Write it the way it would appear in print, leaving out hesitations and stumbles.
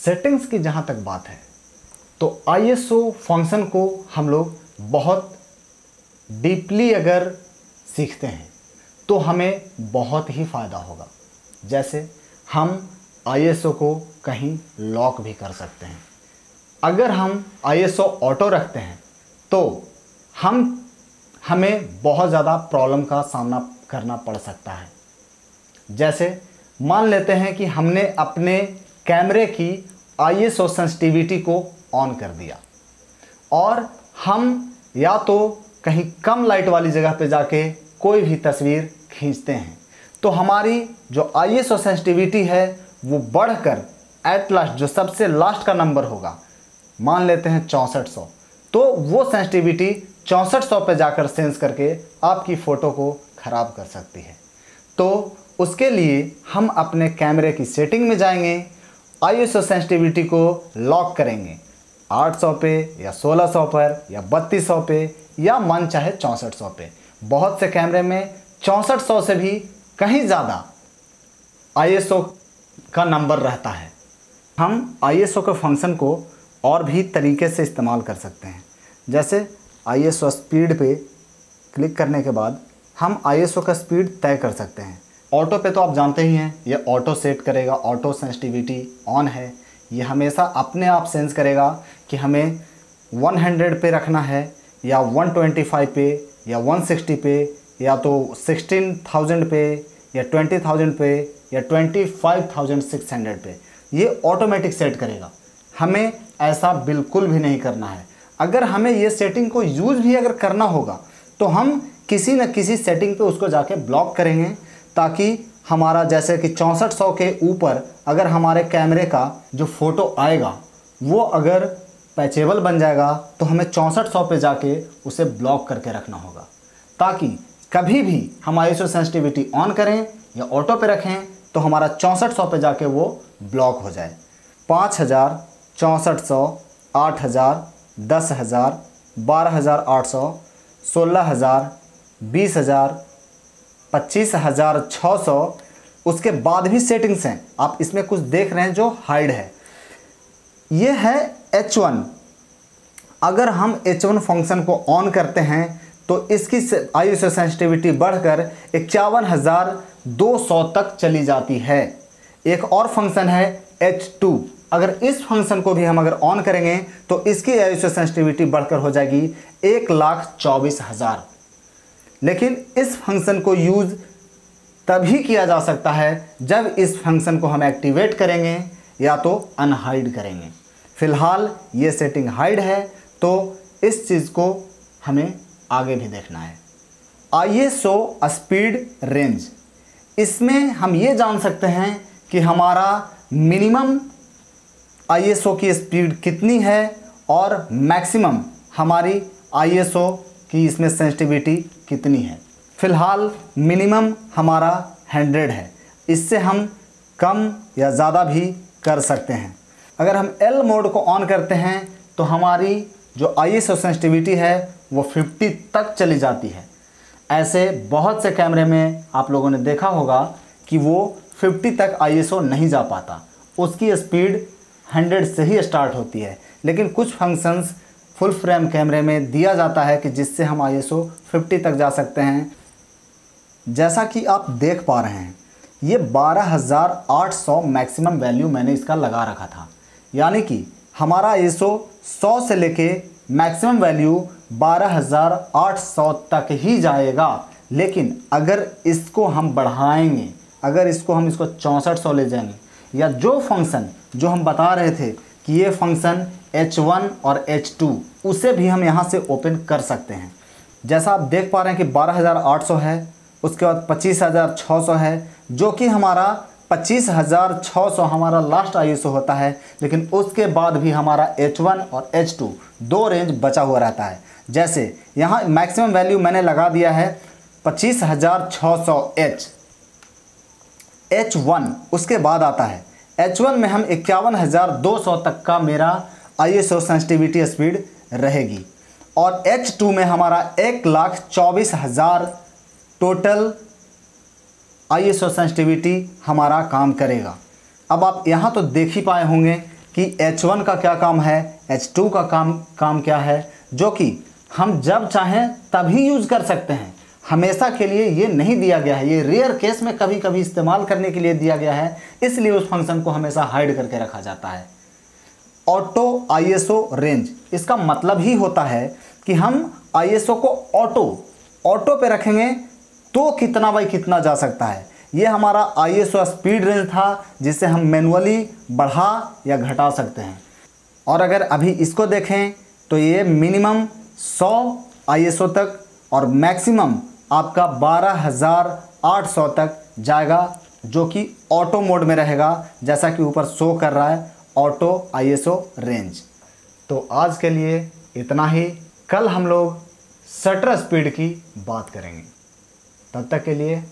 Settings की जहाँ तक बात है तो ISO फंक्शन को हम लोग बहुत डीपली अगर सीखते हैं तो हमें बहुत ही फ़ायदा होगा। जैसे हम ISO को कहीं लॉक भी कर सकते हैं। अगर हम ISO ऑटो रखते हैं तो हमें बहुत ज़्यादा प्रॉब्लम का सामना करना पड़ सकता है। जैसे मान लेते हैं कि हमने अपने कैमरे की ISO सेंसिटिविटी को ऑन कर दिया और हम या तो कहीं कम लाइट वाली जगह पे जाके कोई भी तस्वीर खींचते हैं तो हमारी जो ISO सेंसिटिविटी है वो बढ़कर एट लास्ट जो सबसे लास्ट का नंबर होगा, मान लेते हैं 6400, तो वो सेंसिटिविटी 6400 पे जाकर सेंस करके आपकी फ़ोटो को ख़राब कर सकती है। तो उसके लिए हम अपने कैमरे की सेटिंग में जाएंगे, ISO सेंसिटिविटी को लॉक करेंगे 800 पे या 1600 पर या 3200 पे या मन चाहे 6400 पे। बहुत से कैमरे में 6400 से भी कहीं ज़्यादा ISO का नंबर रहता है। हम ISO के फंक्शन को और भी तरीके से इस्तेमाल कर सकते हैं। जैसे ISO स्पीड पे क्लिक करने के बाद हम ISO का स्पीड तय कर सकते हैं। ऑटो पे तो आप जानते ही हैं, ये ऑटो सेट करेगा, ऑटो सेंसिटिविटी ऑन है, ये हमेशा अपने आप सेंस करेगा कि हमें 100 पे रखना है या 125 पे या 160 पे या तो 16,000 पे या 20,000 पे या 25,600 पे। ये ऑटोमेटिक सेट करेगा, हमें ऐसा बिल्कुल भी नहीं करना है। अगर हमें ये सेटिंग को यूज़ भी अगर करना होगा तो हम किसी न किसी सेटिंग पे उसको जाके ब्लॉक करेंगे, ताकि हमारा जैसे कि 6400 के ऊपर अगर हमारे कैमरे का जो फ़ोटो आएगा वो अगर पैचेबल बन जाएगा तो हमें 6400 पे जाके उसे ब्लॉक करके रखना होगा, ताकि कभी भी हम ISO सेंसिटिविटी ऑन करें या ऑटो पे रखें तो हमारा 6400 पे जाके वो ब्लॉक हो जाए। 5000, 6400, 8000, 10,000, 12,800, 16,000, 20,000, 25,600, उसके बाद भी सेटिंग्स हैं। आप इसमें कुछ देख रहे हैं जो हाइड है, ये है H1। अगर हम H1 फंक्शन को ऑन करते हैं तो इसकी ISO सेंसिटिविटी बढ़कर 51,200 तक चली जाती है। एक और फंक्शन है H2, अगर इस फंक्शन को भी हम अगर ऑन करेंगे तो इसकी ISO सेंसिटिविटी बढ़कर हो जाएगी 1,24,000। लेकिन इस फंक्शन को यूज़ तभी किया जा सकता है जब इस फंक्शन को हम एक्टिवेट करेंगे या तो अनहाइड करेंगे। फ़िलहाल ये सेटिंग हाइड है तो इस चीज़ को हमें आगे भी देखना है। ISO स्पीड रेंज, इसमें हम ये जान सकते हैं कि हमारा मिनिमम ISO की स्पीड कितनी है और मैक्सिमम हमारी ISO की इसमें सेंसिटिविटी कितनी है। फ़िलहाल मिनिमम हमारा 100 है, इससे हम कम या ज़्यादा भी कर सकते हैं। अगर हम L मोड को ऑन करते हैं तो हमारी जो ISO सेंसिटिविटी है वो 50 तक चली जाती है। ऐसे बहुत से कैमरे में आप लोगों ने देखा होगा कि वो 50 तक ISO नहीं जा पाता, उसकी स्पीड 100 से ही स्टार्ट होती है। लेकिन कुछ फंक्शंस फुल फ्रेम कैमरे में दिया जाता है कि जिससे हम ISO 50 तक जा सकते हैं। जैसा कि आप देख पा रहे हैं, ये 12,800 मैक्सिमम वैल्यू मैंने इसका लगा रखा था, यानी कि हमारा ISO 100 से लेके मैक्सिमम वैल्यू 12,800 तक ही जाएगा। लेकिन अगर इसको हम बढ़ाएंगे, अगर इसको 6400 ले जाएंगे, या जो फंक्शन जो हम बता रहे थे कि ये फंक्शन H1 और H2, उसे भी हम यहाँ से ओपन कर सकते हैं। जैसा आप देख पा रहे हैं कि 12,800 है, उसके बाद 25,600 है, जो कि हमारा 25,600 हमारा लास्ट ISO होता है। लेकिन उसके बाद भी हमारा H1 और H2 दो रेंज बचा हुआ रहता है। जैसे यहाँ मैक्सिमम वैल्यू मैंने लगा दिया है 25,600 H1, उसके बाद आता है H1 में हम 51,200 तक का मेरा ISO सेंसिटिविटी स्पीड रहेगी, और H2 में हमारा 1,24,000 टोटल ISO सेंसिटिविटी हमारा काम करेगा। अब आप यहाँ तो देख ही पाए होंगे कि H1 का क्या काम है, H2 का काम क्या है, जो कि हम जब चाहें तभी यूज़ कर सकते हैं। हमेशा के लिए ये नहीं दिया गया है, ये रेयर केस में कभी कभी इस्तेमाल करने के लिए दिया गया है, इसलिए उस फंक्शन को हमेशा हाइड करके रखा जाता है। ऑटो ISO रेंज, इसका मतलब ही होता है कि हम ISO को ऑटो पे रखेंगे तो कितना बाई कितना जा सकता है। ये हमारा ISO स्पीड रेंज था, जिसे हम मैनुअली बढ़ा या घटा सकते हैं। और अगर अभी इसको देखें तो ये मिनिमम 100 ISO तक और मैक्सिमम आपका 12,800 तक जाएगा, जो कि ऑटो मोड में रहेगा, जैसा कि ऊपर शो कर रहा है ऑटो ISO रेंज। तो आज के लिए इतना ही। कल हम लोग शटर स्पीड की बात करेंगे। तब तक के लिए